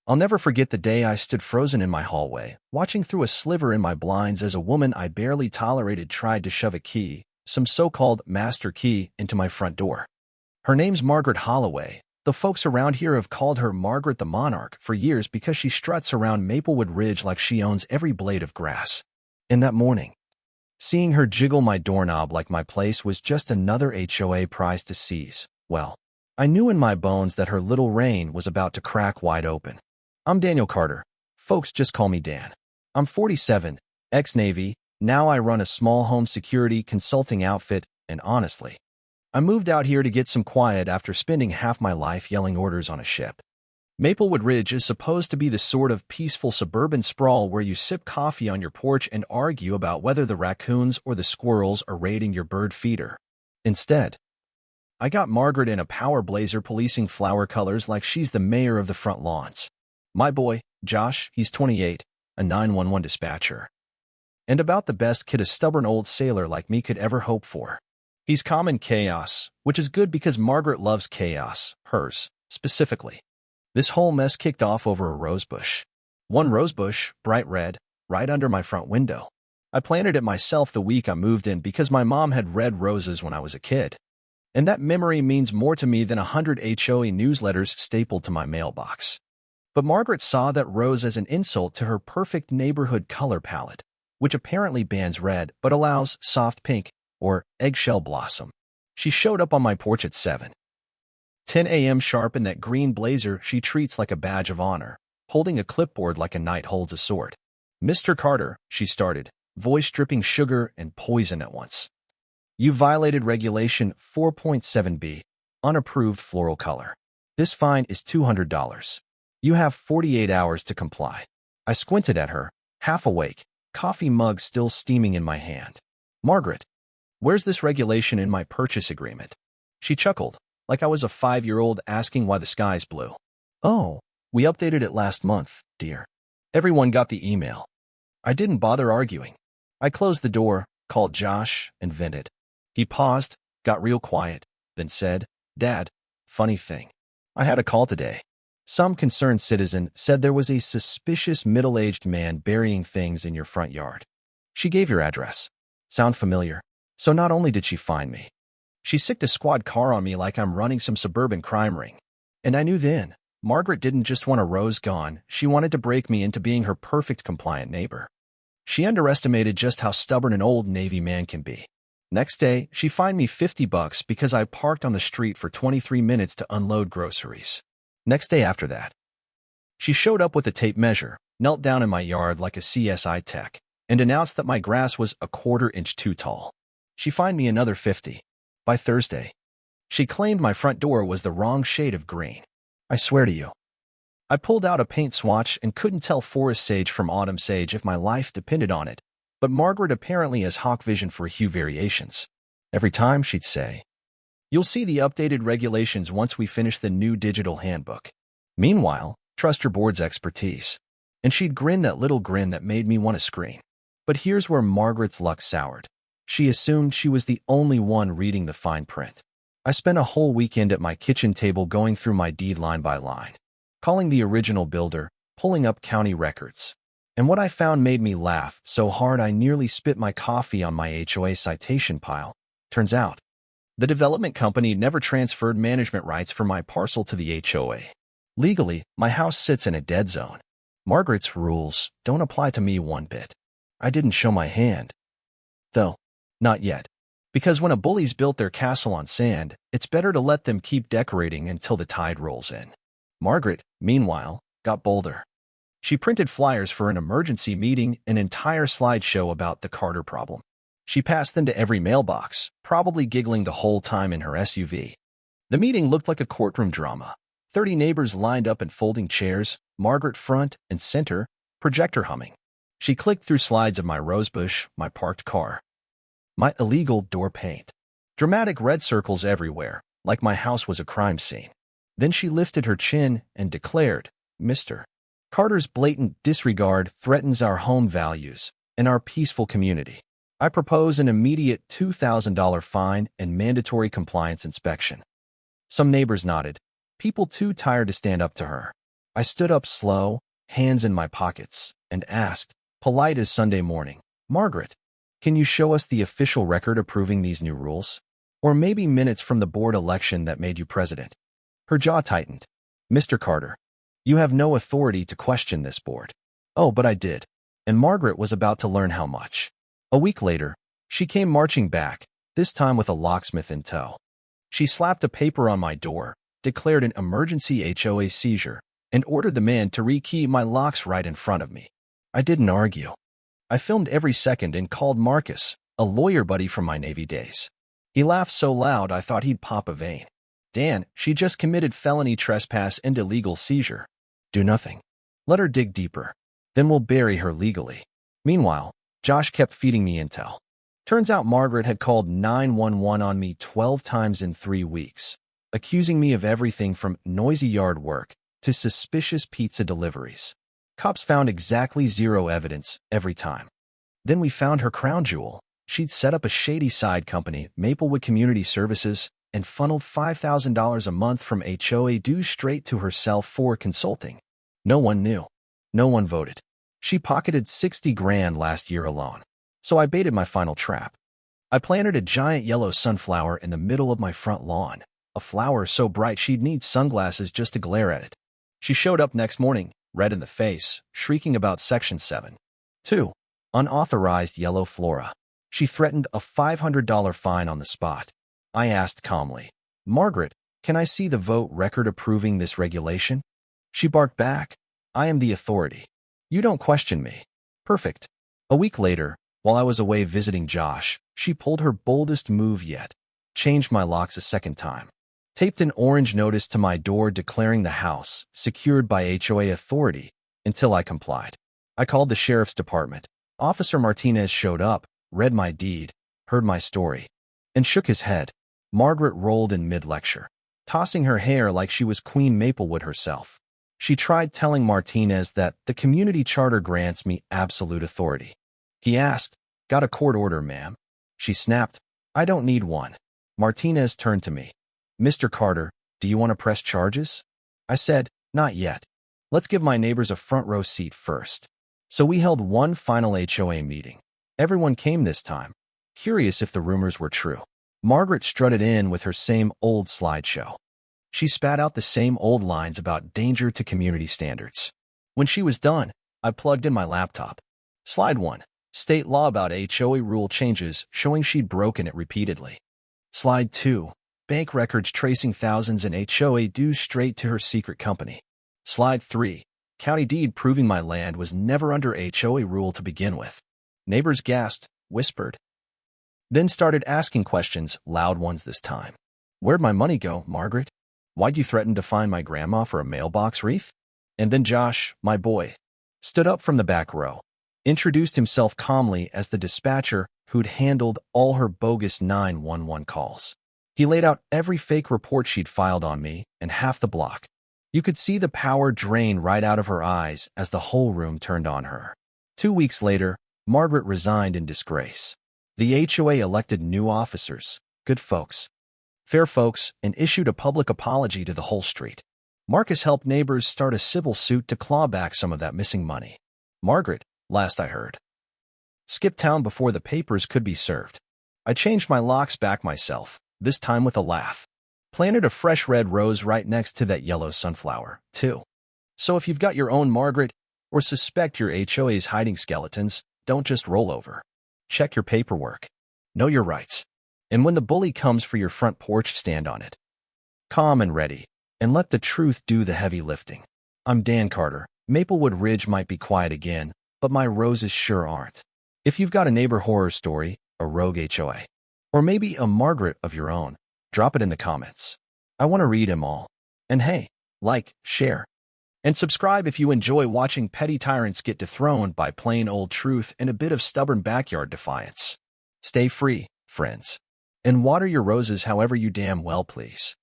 I'll never forget the day I stood frozen in my hallway, watching through a sliver in my blinds as a woman I barely tolerated tried to shove a key, some so-called master key, into my front door. Her name's Margaret Holloway. The folks around here have called her Margaret the Monarch for years because she struts around Maplewood Ridge like she owns every blade of grass. And that morning, seeing her jiggle my doorknob like my place was just another HOA prize to seize, well, I knew in my bones that her little reign was about to crack wide open. I'm Daniel Carter. Folks just call me Dan. I'm 47, ex-Navy. Now I run a small home security consulting outfit, and honestly, I moved out here to get some quiet after spending half my life yelling orders on a ship. Maplewood Ridge is supposed to be the sort of peaceful suburban sprawl where you sip coffee on your porch and argue about whether the raccoons or the squirrels are raiding your bird feeder. Instead, I got Margaret in a power blazer policing flower colors like she's the mayor of the front lawns. My boy, Josh, he's 28, a 911 dispatcher. And about the best kid a stubborn old sailor like me could ever hope for. He's calm in chaos, which is good because Margaret loves chaos, hers, specifically. This whole mess kicked off over a rosebush. One rosebush, bright red, right under my front window. I planted it myself the week I moved in because my mom had red roses when I was a kid. And that memory means more to me than 100 HOA newsletters stapled to my mailbox. But Margaret saw that rose as an insult to her perfect neighborhood color palette, which apparently bans red but allows soft pink or eggshell blossom. She showed up on my porch at 7:10 a.m. sharp in that green blazer she treats like a badge of honor, holding a clipboard like a knight holds a sword. "Mr. Carter," she started, voice dripping sugar and poison at once. "You violated Regulation 4.7b, unapproved floral color. This fine is $200. You have 48 hours to comply." I squinted at her, half awake, coffee mug still steaming in my hand. "Margaret, where's this regulation in my purchase agreement?" She chuckled, like I was a 5-year-old asking why the sky's blue. "Oh, we updated it last month, dear. Everyone got the email." I didn't bother arguing. I closed the door, called Josh, and vented. He paused, got real quiet, then said, "Dad, funny thing. I had a call today. Some concerned citizen said there was a suspicious middle-aged man burying things in your front yard. She gave your address. Sound familiar?" So not only did she find me, she sicked a squad car on me like I'm running some suburban crime ring. And I knew then, Margaret didn't just want a rose gone, she wanted to break me into being her perfect compliant neighbor. She underestimated just how stubborn an old Navy man can be. Next day, she fined me $50 because I parked on the street for 23 minutes to unload groceries. Next day after that, she showed up with a tape measure, knelt down in my yard like a CSI tech, and announced that my grass was a 1/4 inch too tall. She fined me another $50. By Thursday, she claimed my front door was the wrong shade of green. I swear to you. I pulled out a paint swatch and couldn't tell forest sage from autumn sage if my life depended on it, but Margaret apparently has hawk vision for hue variations. Every time she'd say, "You'll see the updated regulations once we finish the new digital handbook. Meanwhile, trust your board's expertise." And she'd grin that little grin that made me want to scream. But here's where Margaret's luck soured. She assumed she was the only one reading the fine print. I spent a whole weekend at my kitchen table going through my deed line by line, calling the original builder, pulling up county records. And what I found made me laugh so hard I nearly spit my coffee on my HOA citation pile. Turns out, the development company never transferred management rights for my parcel to the HOA. Legally, my house sits in a dead zone. Margaret's rules don't apply to me one bit. I didn't show my hand. Though, not yet. Because when a bully's built their castle on sand, it's better to let them keep decorating until the tide rolls in. Margaret, meanwhile, got bolder. She printed flyers for an emergency meeting, an entire slideshow about the Carter problem. She passed them to every mailbox, probably giggling the whole time in her SUV. The meeting looked like a courtroom drama. 30 neighbors lined up in folding chairs, Margaret front and center, projector humming. She clicked through slides of my rosebush, my parked car, my illegal door paint, dramatic red circles everywhere, like my house was a crime scene. Then she lifted her chin and declared, "Mr. Carter's blatant disregard threatens our home values and our peaceful community. I propose an immediate $2,000 fine and mandatory compliance inspection." Some neighbors nodded, people too tired to stand up to her. I stood up slow, hands in my pockets, and asked, polite as Sunday morning, Margaret, can you show us the official record approving these new rules? Or maybe minutes from the board election that made you president? Her jaw tightened. Mr. Carter, you have no authority to question this board. Oh, but I did. And Margaret was about to learn how much. A week later, she came marching back, this time with a locksmith in tow. She slapped a paper on my door, declared an emergency HOA seizure, and ordered the man to rekey my locks right in front of me. I didn't argue. I filmed every second and called Marcus, a lawyer buddy from my Navy days. He laughed so loud I thought he'd pop a vein. Dan, she just committed felony trespass and illegal seizure. Do nothing. Let her dig deeper. Then we'll bury her legally. Meanwhile, Josh kept feeding me intel. Turns out Margaret had called 911 on me 12 times in 3 weeks, accusing me of everything from noisy yard work to suspicious pizza deliveries. Cops found exactly 0 evidence every time. Then we found her crown jewel. She'd set up a shady side company, Maplewood Community Services, and funneled $5,000 a month from HOA dues straight to herself for consulting. No one knew. No one voted. She pocketed $60,000 last year alone. So I baited my final trap. I planted a giant yellow sunflower in the middle of my front lawn, a flower so bright she'd need sunglasses just to glare at it. She showed up next morning, red in the face, shrieking about Section 7. 2. Unauthorized yellow flora. She threatened a $500 fine on the spot. I asked calmly, Margaret, can I see the vote record approving this regulation? She barked back, I am the authority. You don't question me. Perfect. A week later, while I was away visiting Josh, she pulled her boldest move yet. Changed my locks a second time. Taped an orange notice to my door declaring the house secured by HOA authority until I complied. I called the sheriff's department. Officer Martinez showed up, read my deed, heard my story, and shook his head. Margaret rolled in mid-lecture, tossing her hair like she was Queen Maplewood herself. She tried telling Martinez that the community charter grants me absolute authority. He asked, got a court order, ma'am? She snapped, I don't need one. Martinez turned to me. Mr. Carter, do you want to press charges? I said, not yet. Let's give my neighbors a front row seat first. So we held one final HOA meeting. Everyone came this time, curious if the rumors were true. Margaret strutted in with her same old slideshow. She spat out the same old lines about danger to community standards. When she was done, I plugged in my laptop. Slide 1. State law about HOA rule changes showing she'd broken it repeatedly. Slide 2. Bank records tracing thousands in HOA dues straight to her secret company. Slide 3. County deed proving my land was never under HOA rule to begin with. Neighbors gasped, whispered. Then started asking questions, loud ones this time. Where'd my money go, Margaret? Why'd you threaten to fine my grandma for a mailbox wreath? And then Josh, my boy, stood up from the back row, introduced himself calmly as the dispatcher who'd handled all her bogus 911 calls. He laid out every fake report she'd filed on me and half the block. You could see the power drain right out of her eyes as the whole room turned on her. 2 weeks later, Margaret resigned in disgrace. The HOA elected new officers, good folks, fair folks, and issued a public apology to the whole street. Marcus helped neighbors start a civil suit to claw back some of that missing money. Margaret, last I heard, skipped town before the papers could be served. I changed my locks back myself, this time with a laugh. Planted a fresh red rose right next to that yellow sunflower, too. So if you've got your own Margaret, or suspect your HOA's hiding skeletons, don't just roll over. Check your paperwork. Know your rights. And when the bully comes for your front porch, stand on it. Calm and ready, and let the truth do the heavy lifting. I'm Dan Carter. Maplewood Ridge might be quiet again, but my roses sure aren't. If you've got a neighbor horror story, a rogue HOA, or maybe a Margaret of your own, drop it in the comments. I want to read them all. And hey, like, share, and subscribe if you enjoy watching petty tyrants get dethroned by plain old truth and a bit of stubborn backyard defiance. Stay free, friends, and water your roses however you damn well please.